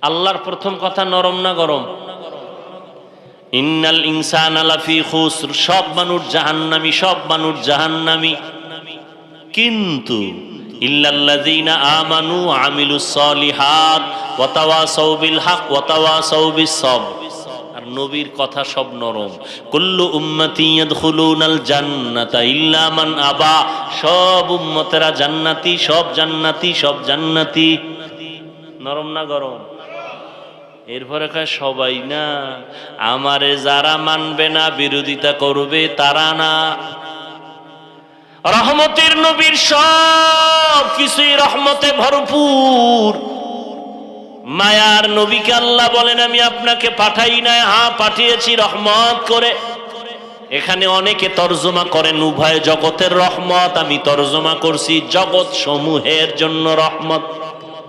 আল্লাহর প্রথম কথা নরম না গরম? ইন্নাল ইনসানা লাফি খুসর, সব মানুষ জাহান্নামী, সব মানুষ জাহান্নামী, কিন্তু ইল্লাল্লাযীনা আমানু ওয়া আমিলুস সলিহাত ওয়া তাওয়াসাউ বিল হক ওয়া তাওয়াসাউ বিস সবর। আর নবীর কথা সব নরম। কুল্লু উম্মতি ইয়াদখুলুনাল জান্নাতা ইল্লা মান আবা, সব উম্মতেরা জান্নাতি, সব জান্নাতি, সব জান্নাতি। নরম না গরম? এরপরে কয় সবাই না, আমারে যারা মানবে না, বিরোধিতা করবে, তারা না। রহমতের নবীর সব কিছুই রহমতে ভরপুর। মায়ার নবীকে আল্লাহ বলেন আমি আপনাকে পাঠাই নাই, হ্যাঁ পাঠিয়েছি রহমত করে। এখানে অনেকে তর্জমা করেন উভয় জগতের রহমত, আমি তর্জমা করছি জগৎ সমূহের জন্য রহমত।